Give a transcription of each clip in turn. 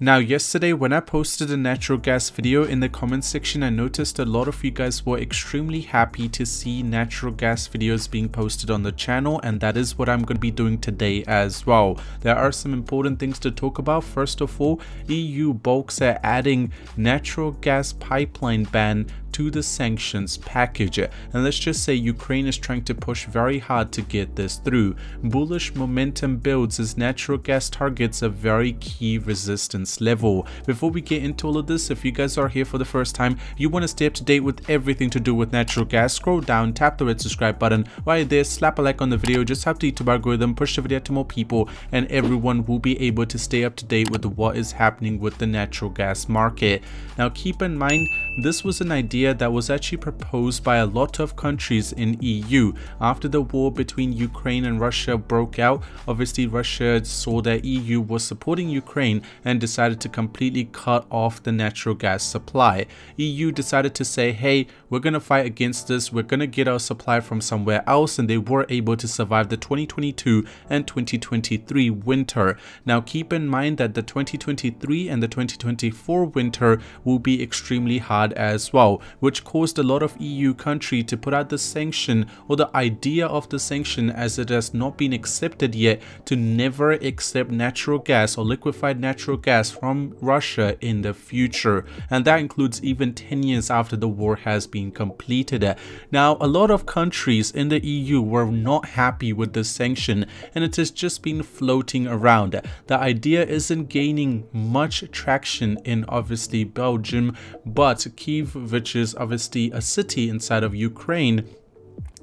Now yesterday when I posted a natural gas video in the comment section, I noticed a lot of you guys were extremely happy to see natural gas videos being posted on the channel, and that is what I'm going to be doing today as well. There are some important things to talk about. First of all, EU bulks are adding natural gas pipeline ban to the sanctions package, and let's just say Ukraine is trying to push very hard to get this through. Bullish momentum builds as natural gas targets a very key resistance level. Before we get into all of this, if you guys are here for the first time, you want to stay up to date with everything to do with natural gas, scroll down, tap the red subscribe button. While you're there, slap a like on the video, just help the YouTube algorithm push the video to more people, and everyone will be able to stay up to date with what is happening with the natural gas market. Now keep in mind, this was an idea that was actually proposed by a lot of countries in EU. After the war between Ukraine and Russia broke out, obviously Russia saw that EU was supporting Ukraine and decided to completely cut off the natural gas supply. EU decided to say, hey, we're going to fight against this, we're going to get our supply from somewhere else, and they were able to survive the 2022 and 2023 winter. Now keep in mind that the 2023 and the 2024 winter will be extremely hard as well, which caused a lot of EU countries to put out the sanction, or the idea of the sanction as it has not been accepted yet, to never accept natural gas or liquefied natural gas from Russia in the future, and that includes even 10 years after the war has been completed. Now a lot of countries in the EU were not happy with the sanction, and it has just been floating around. The idea isn't gaining much traction in obviously Belgium, but Kyiv, which is obviously a city inside of Ukraine,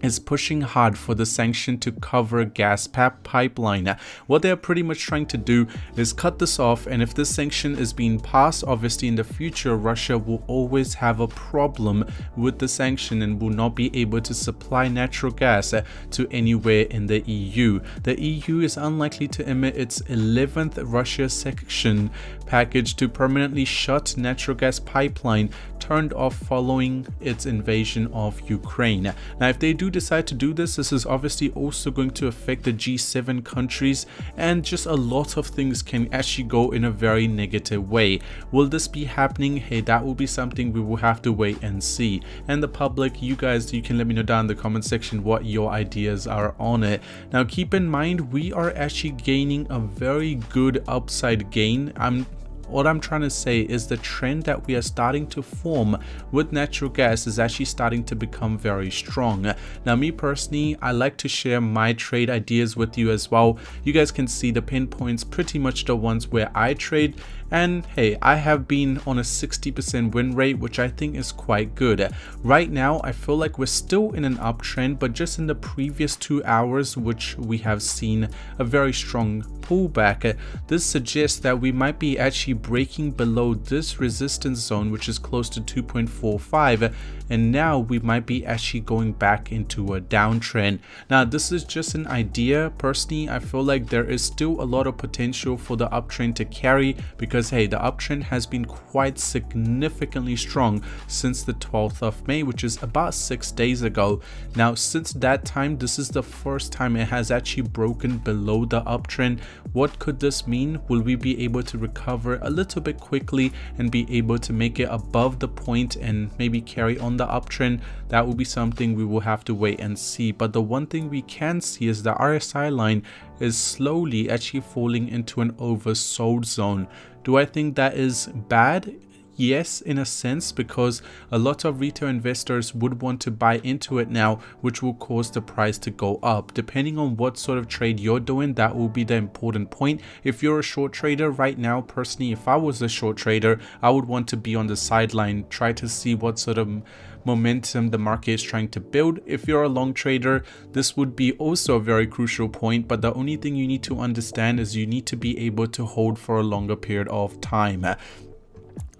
is pushing hard for the sanction to cover gas pipeline. What they're pretty much trying to do is cut this off, and if this sanction is being passed, obviously in the future Russia will always have a problem with the sanction and will not be able to supply natural gas to anywhere in the EU. The EU is unlikely to emit its 11th Russia sanction package to permanently shut natural gas pipeline turned off following its invasion of Ukraine. Now if they do decide to do this, this is obviously also going to affect the G7 countries, and just a lot of things can actually go in a very negative way. Will this be happening? Hey, that will be something we will have to wait and see. And the public, you guys, you can let me know down in the comment section what your ideas are on it. Now keep in mind, we are actually gaining a very good upside gain. What I'm trying to say is the trend that we are starting to form with natural gas is actually starting to become very strong. Now me personally, I like to share my trade ideas with you as well. You guys can see the pinpoints, pretty much the ones where I trade, and hey, I have been on a 60% win rate, which I think is quite good. Right now I feel like we're still in an uptrend, but just in the previous 2 hours, which we have seen a very strong pullback, this suggests that we might be actually breaking below this resistance zone, which is close to 2.45, and now we might be actually going back into a downtrend. Now this is just an idea. Personally, I feel like there is still a lot of potential for the uptrend to carry, because hey, the uptrend has been quite significantly strong since the 12th of May, which is about 6 days ago. Now since that time, this is the first time it has actually broken below the uptrend. What could this mean? Will we be able to recover a little bit quickly and be able to make it above the point and maybe carry on the uptrend? That will be something we will have to wait and see. But the one thing we can see is the RSI line is slowly actually falling into an oversold zone. Do I think that is bad? Yes, in a sense, because a lot of retail investors would want to buy into it now, which will cause the price to go up. Depending on what sort of trade you're doing, that will be the important point. If you're a short trader right now, personally, if I was a short trader, I would want to be on the sideline, try to see what sort of momentum the market is trying to build. If you're a long trader, this would be also a very crucial point, but the only thing you need to understand is you need to be able to hold for a longer period of time.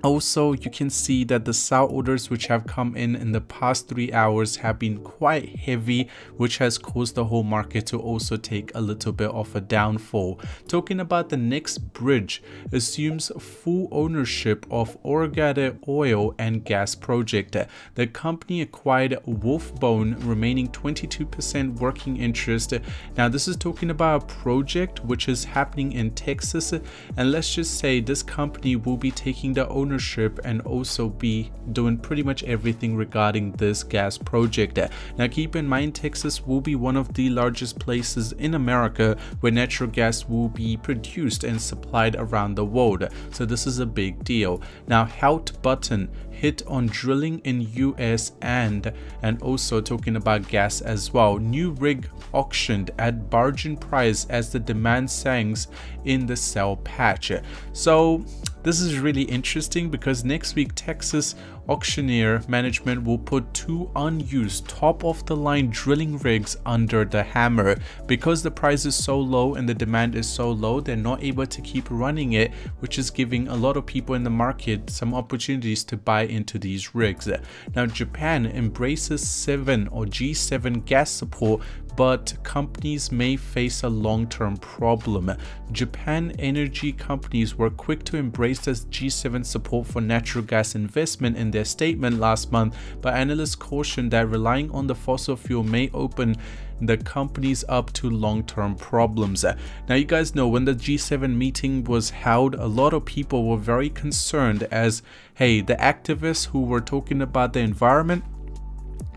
Also, you can see that the sell orders which have come in the past 3 hours have been quite heavy, which has caused the whole market to also take a little bit of a downfall. Talking about the next bridge, assumes full ownership of Orgade oil and gas project. The company acquired Wolfbone, remaining 22% working interest. Now this is talking about a project which is happening in Texas, and let's just say this company will be taking the ownership and also be doing pretty much everything regarding this gas project. Now keep in mind, Texas will be one of the largest places in America where natural gas will be produced and supplied around the world, so this is a big deal. Now Halt button hit on drilling in US and also talking about gas as well. New rig auctioned at bargain price as the demand sank in the sell patch. So this is really interesting because next week Texas auctioneer management will put 2 unused top of the line drilling rigs under the hammer. Because the price is so low and the demand is so low, they're not able to keep running it, which is giving a lot of people in the market some opportunities to buy into these rigs. Now Japan embraces G7 gas support, but companies may face a long-term problem. Japan energy companies were quick to embrace this G7 support for natural gas investment in their statement last month, but analysts cautioned that relying on the fossil fuel may open the companies up to long-term problems. Now you guys know when the G7 meeting was held, a lot of people were very concerned as, hey, the activists who were talking about the environment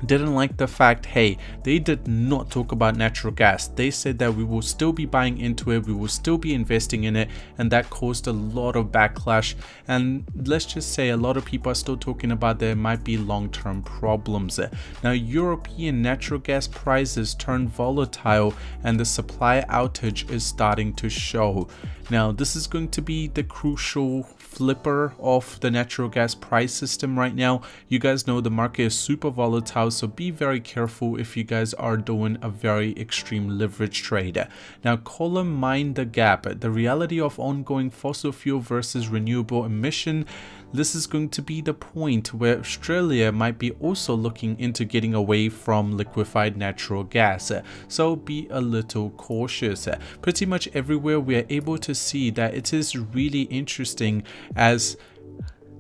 didn't like the fact, hey, they did not talk about natural gas. They said that we will still be buying into it, we will still be investing in it, and that caused a lot of backlash. And let's just say a lot of people are still talking about there might be long-term problems. Now European natural gas prices turned volatile and the supply outage is starting to show. Now this is going to be the crucial flipper of the natural gas price system right now. You guys know the market is super volatile, so be very careful if you guys are doing a very extreme leverage trade. Now column mind the gap, the reality of ongoing fossil fuel versus renewable emission. This is going to be the point where Australia might be also looking into getting away from liquefied natural gas, so be a little cautious. Pretty much everywhere we are able to see that it is really interesting as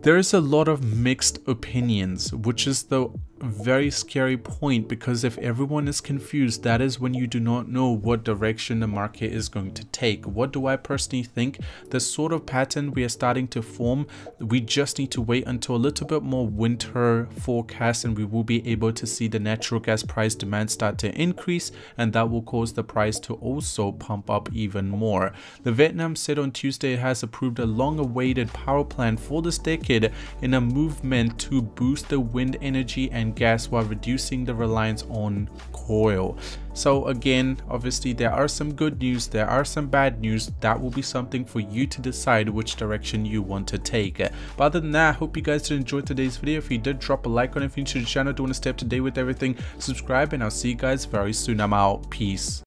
there is a lot of mixed opinions, which is the very scary point, because if everyone is confused, that is when you do not know what direction the market is going to take. What do I personally think? The sort of pattern we are starting to form, we just need to wait until a little bit more winter forecast and we will be able to see the natural gas price demand start to increase, and that will cause the price to also pump up even more. The Vietnam said on Tuesday it has approved a long-awaited power plan for this decade in a movement to boost the wind energy and gas while reducing the reliance on coal. So again, obviously there are some good news, there are some bad news. That will be something for you to decide which direction you want to take. But other than that, I hope you guys did enjoy today's video. If you did, drop a like on it. If you're new to the channel, don't want to stay up to date with everything, subscribe, and I'll see you guys very soon. I'm out. Peace.